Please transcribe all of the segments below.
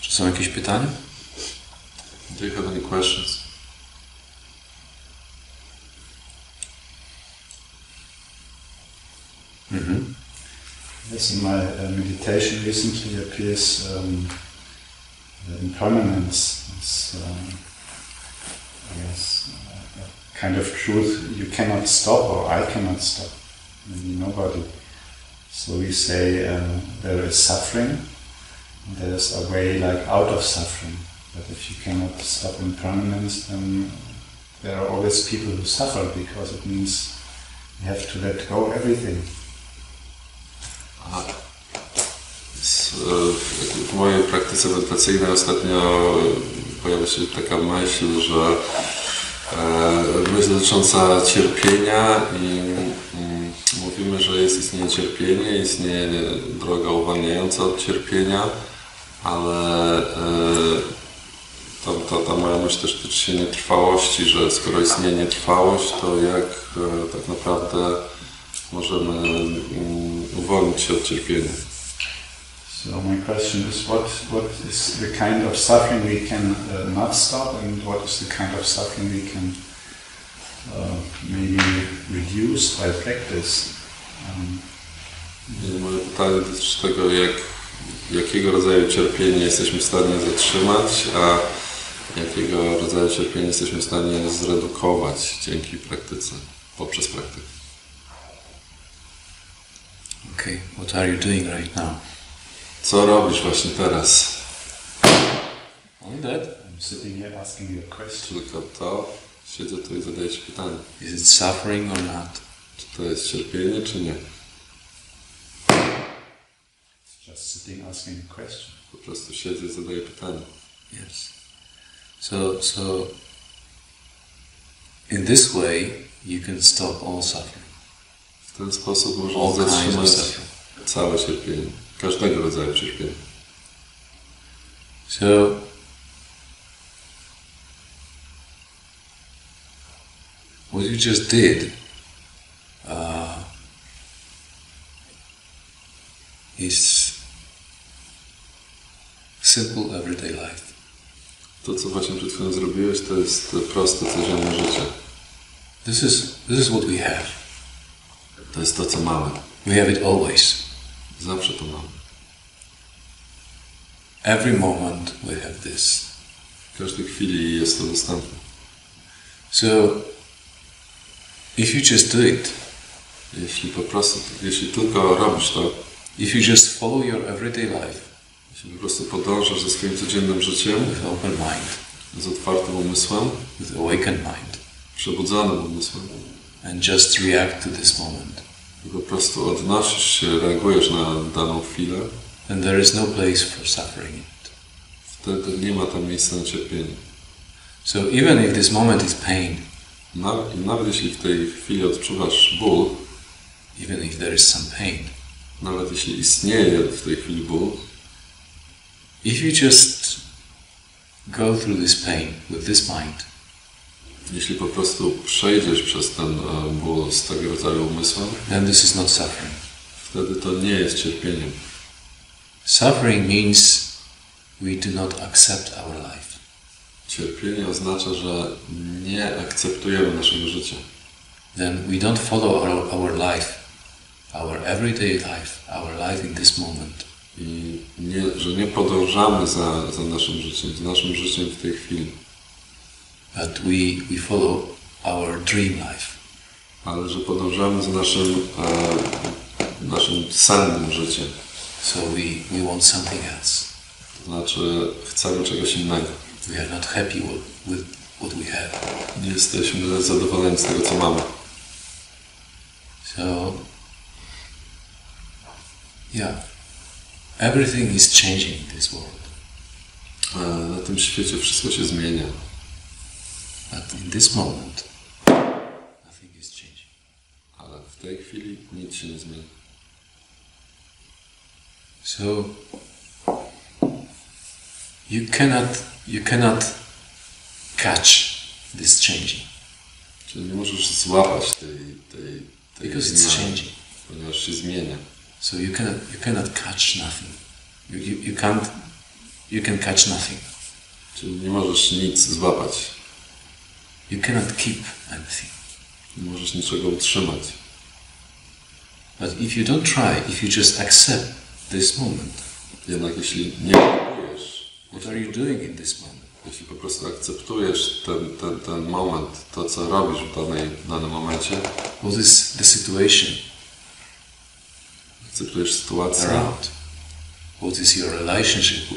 Czy są jakieś pytania? Do you have any questions? Yes, in my meditation recently appears impermanence. It's, I guess, a kind of truth you cannot stop, or I cannot stop. Maybe nobody. So we say there is suffering, and there is a way like out of suffering. But if you cannot stop impermanence, then there are always people who suffer, because it means you have to let go everything. W mojej praktyce medytacyjnej ostatnio pojawia się taka myśl, że myśl dotycząca cierpienia i mówimy, że istnieje cierpienie, istnieje droga uwalniająca od cierpienia, ale ta moja myśl też tyczy się nietrwałości, że skoro istnieje nietrwałość, to jak tak naprawdę możemy uwolnić się od cierpienia. So my question is, what is the kind of suffering we can not stop, and what is the kind of suffering we can maybe reduce by practice? Moje pytanie dotyczy tego, jakiego rodzaju cierpienie jesteśmy w stanie zatrzymać, a jakiego rodzaju cierpienie jesteśmy w stanie zredukować dzięki praktyce, poprzez praktykę. Okay, what are you doing right now? Co robisz właśnie teraz? Only that? I'm sitting here asking you a question. Tylko to, siedzę tu i zadaję ci pytanie. Is it suffering or not? Czy to jest cierpienie, czy nie? Just sitting asking a question. Po prostu siedzę i zadaję pytanie. Yes. So in this way you can stop all suffering. W ten sposób można zatrzymać całe cierpienie, każdego rodzaju cierpienia. So what you just did is simple everyday life. To, co właśnie przed chwilą zrobiłeś, to jest proste, codzienne życie. This is what we have. To jest to, co mamy. We have it always. Zawsze to mamy. Every moment we have this. W każdej chwili jest to dostępne. So if you just do it, jeśli tylko robisz to, if you just follow your everyday life, jeśli po prostu podążasz ze swoim codziennym życiem, with open mind, z otwartym umysłem, with awakened mind, przebudzonym umysłem, and just react to this moment, i po prostu odnosisz się, reagujesz na daną chwilę, then there is no place for suffering. wtedy nie ma tam miejsca na cierpienie. So even if this moment is pain, Nawet jeśli w tej chwili odczuwasz ból, even if there is some pain, nawet jeśli istnieje w tej chwili ból, if you just go through this pain with this mind, jeśli po prostu przejdziesz przez ten ból z tego rodzaju umysłem, then this is not suffering. wtedy to nie jest cierpieniem. Suffering means we do not accept our life. Cierpienie oznacza, że nie akceptujemy naszego życia. Then we don't follow our life, our everyday life, our life in this moment. I że nie podążamy za naszym życiem w tej chwili. But we follow our dream life. Ale że podążamy za naszym sennym życiem. So we want something else. To znaczy chcemy czegoś innego. We are not happy with what we have. Nie jesteśmy zadowoleni z tego, co mamy. So, yeah, everything is changing in this world. Na tym świecie wszystko się zmienia. But in this moment, nothing is changing. Ale w tej chwili nic się nie zmieni. So, you cannot catch this changing. Czyli nie możesz złapać tej Because it's zmiany, changing. ponieważ się zmienia. So you cannot catch nothing. You can catch nothing. Czyli nie możesz nic złapać. You cannot keep anything. Nie możesz niczego utrzymać. But if you don't try, if you just accept this moment, Jednak jeśli nie próbujesz, what are you doing in this moment? jeśli po prostu akceptujesz ten moment, to co robisz w danym momencie, What is the situation akceptujesz sytuację, around? What is your relationship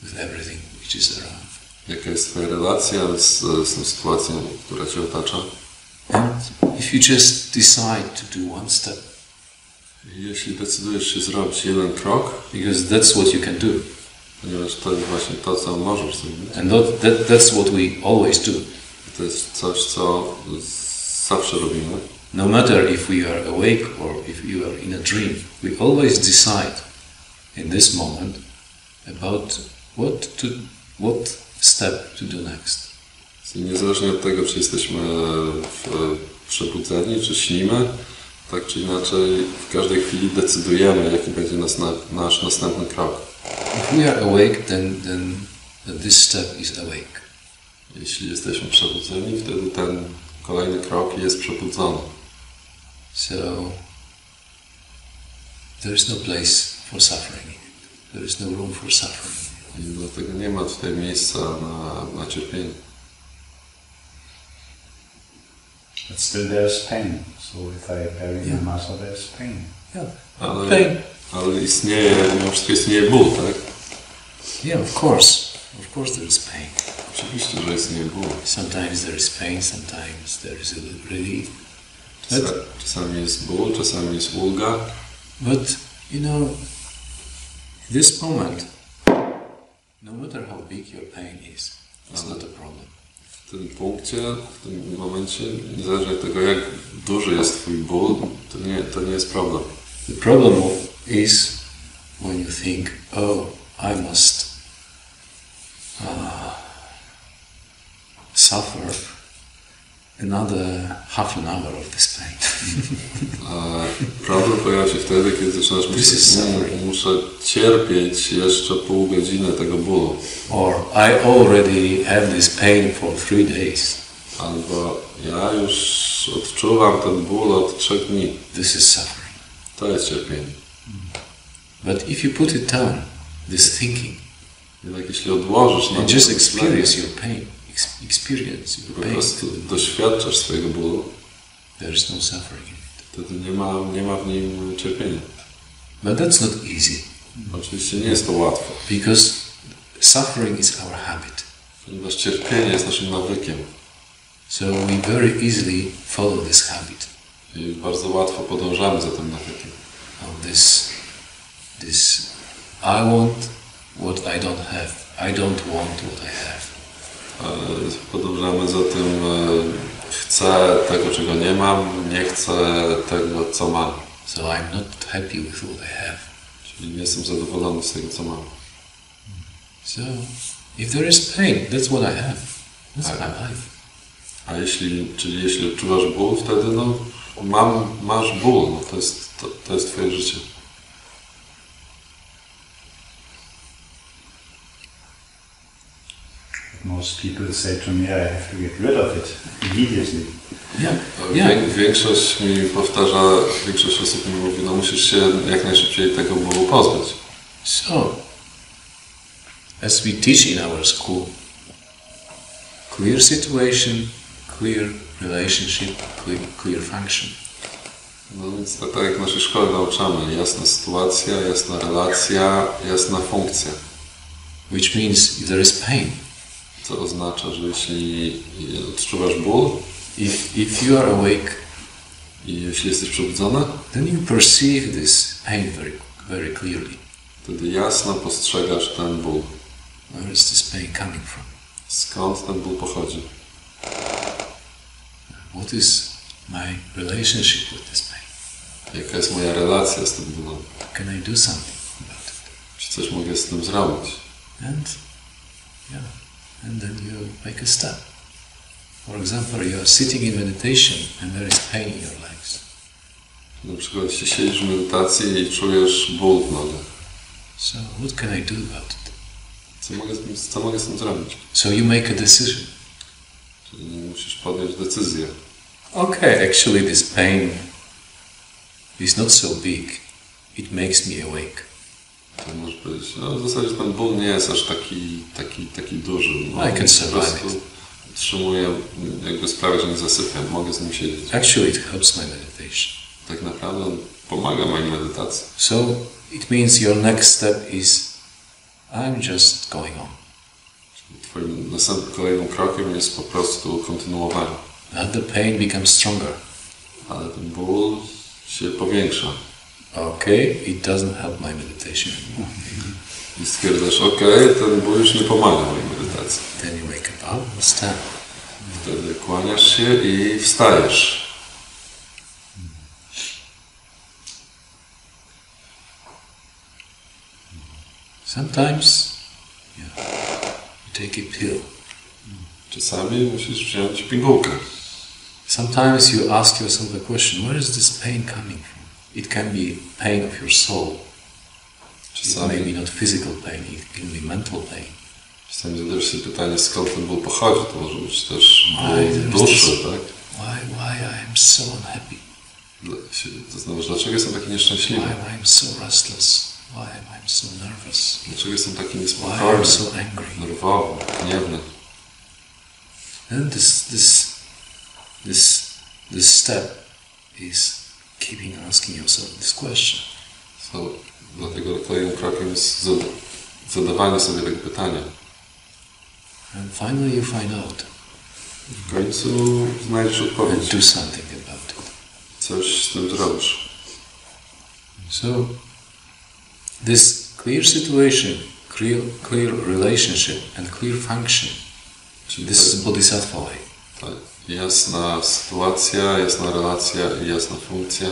with everything which is around? jaka jest twoja relacja z tą sytuacją, która cię otacza. And if you just decide to do one step, Jeśli decydujesz się zrobić jeden krok, because that's what you can do, ponieważ to jest właśnie to, co możesz zrobić. and that's what we always do. To jest coś, co zawsze robimy. No matter if we are awake or if you are in a dream, we always decide in this moment about what step to do next. Czyli niezależnie od tego, czy jesteśmy przebudzeni, czy śnimy, tak czy inaczej w każdej chwili decydujemy, jaki będzie nasz następny krok. If we are awake, then this step is awake. Jeśli jesteśmy przebudzeni, wtedy ten kolejny krok jest przebudzony. So there is no place for suffering. There is no room for suffering. I dlatego nie ma tutaj miejsca na cierpienie. But still there's pain. So if I bury my mother, there's pain. Yeah. Ale istnieje, mimo wszystko istnieje ból, tak? Yeah, of course. Of course there is pain. Oczywiście, że istnieje ból. Sometimes there is pain, sometimes there is a relief. Czasami jest ból, czasami jest ulga. But, you know, this moment, no matter how big your pain is, it's not a problem. W tym punkcie, w tym momencie, niezależnie od tego, jak duży jest twój ból, to nie jest problem. The problem is when you think, oh, I must suffer another half an hour of this pain. Problem pojawia się wtedy, kiedy zaczynasz myśleć, muszę cierpieć jeszcze pół godziny tego bólu. Or I already have this pain for 3 days. Albo ja już odczuwam ten ból od 3 dni. This is suffering. To jest cierpienie. But if you put it down, this thinking, Jednak jeśli odłożysz na and just experience your pain, po prostu doświadczasz swojego bólu, there is no suffering in it. wtedy nie ma w nim cierpienia. But that's not easy, Oczywiście nie jest to łatwe, because suffering is our habit. ponieważ cierpienie jest naszym nawykiem. So we very easily follow this habit. I bardzo łatwo podążamy za tym nawykiem. This I want what I don't have. I don't want what I have. Podążamy za tym, chcę tego, czego nie mam, nie chcę tego, co mam. So I'm not happy with what I have. Czyli nie jestem zadowolony z tego, co mam. So if there is pain, that's what I have. That's my life. A jeśli odczuwasz ból, wtedy masz ból, to jest twoje życie. Most people say to me, I have to get rid of it immediately. Większość osób mi mówi, musisz się jak najszybciej tego bólu pozbyć. So, as we teach in our school, clear situation, clear relationship, clear function. No więc tak jak w naszej szkole nauczamy, jasna sytuacja, jasna relacja, jasna funkcja. Which means if there is pain, co oznacza, że jeśli odczuwasz ból, if you are awake, i jeśli jesteś przebudzony, then you perceive this pain very, very clearly. Wtedy jasno postrzegasz ten ból. Where is this pain coming from? Skąd ten ból pochodzi? What is my relationship with this pain? Jaka jest moja relacja z tym bólem? Can I do something about it? Czy coś mogę z tym zrobić? And then you make a step. For example, you are sitting in meditation and there is pain in your legs. Na przykład, jeśli siedzisz w medytacji i czujesz ból w nogach. So, what can I do about it? Co mogę z tym zrobić? So you make a decision. Czyli musisz podjąć decyzję. Okay, actually this pain is not so big. It makes me awake. To może powiedzieć, no w zasadzie ten ból nie jest aż taki duży. No, I can survive it. Utrzymuję, jakby sprawia, że nie zasypiam, mogę z nim siedzieć. Actually it helps my meditation. Tak naprawdę on pomaga mojej medytacji. So it means your next step is I'm just going on. Twoim następnym kolejnym krokiem jest po prostu kontynuowanie. And the pain becomes stronger. Ale ten ból się powiększa. Okay, it doesn't help my meditation anymore. I stwierdzasz, okej, ten ból już nie pomaga mojej medytacji. Then you wake up and stand. Wtedy kłaniasz się i wstajesz. Sometimes you take a pill. Czasami musisz wziąć pigułkę. Sometimes you ask yourself a question, where is this pain coming from? It can be pain of your soul. It may be not physical pain, it can be mental pain. Czasami zadajesz sobie pytanie, skąd ten ból pochodzi. To może być też ból duszy, tak? Why I am so unhappy? Zastanawiasz, dlaczego jestem taki nieszczęśliwy? Why I am so restless? Why am I so nervous? Dlaczego jestem taki Why I niespokojny, am so angry? nerwowy, gniewny? And this step is keeping asking yourself this question. Dlatego kolejnym krokiem jest zadawanie sobie tego pytania. And finally you find out. W końcu znajdziesz odpowiedź. And do something about it. Coś z tym zrobisz. So, this clear situation, clear relationship and clear function, this is Bodhisattva way. Tak, jasna sytuacja, jasna relacja i jasna funkcja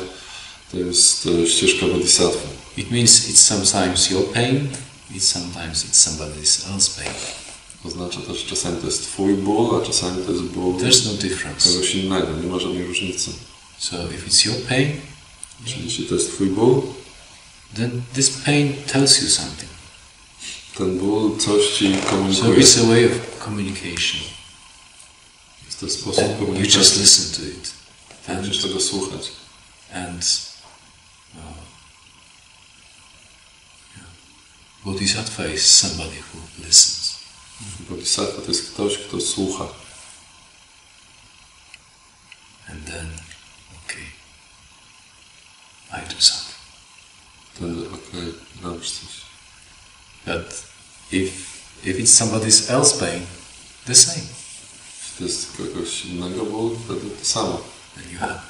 to jest ścieżka Bodhisattva. It means it's sometimes your pain, sometimes it's somebody else's pain. Oznacza też, że czasami to jest twój ból, a czasami to jest ból There's no difference. kogoś innego, nie ma żadnej różnicy. So if it's your pain, Czyli jeśli to jest twój ból, then this pain tells you something. ten ból coś ci So komunikuje. it's a way of communication. Jest to sposób And you komunikacji. just listen to it. Musisz tego słuchać. And Bodhisattva is somebody who listens. Bodhisattva to jest ktoś, kto słucha. And then, okay, I do something. Wtedy, okej, robisz coś. But if it's somebody else's pain, the same. Jeśli to jest kogoś innego ból, wtedy to samo. Then you have.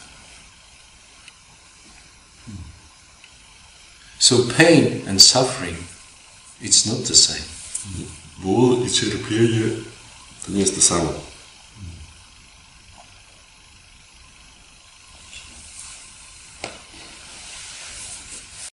So pain and suffering, it's not the same. Ból i cierpienie to nie jest to samo.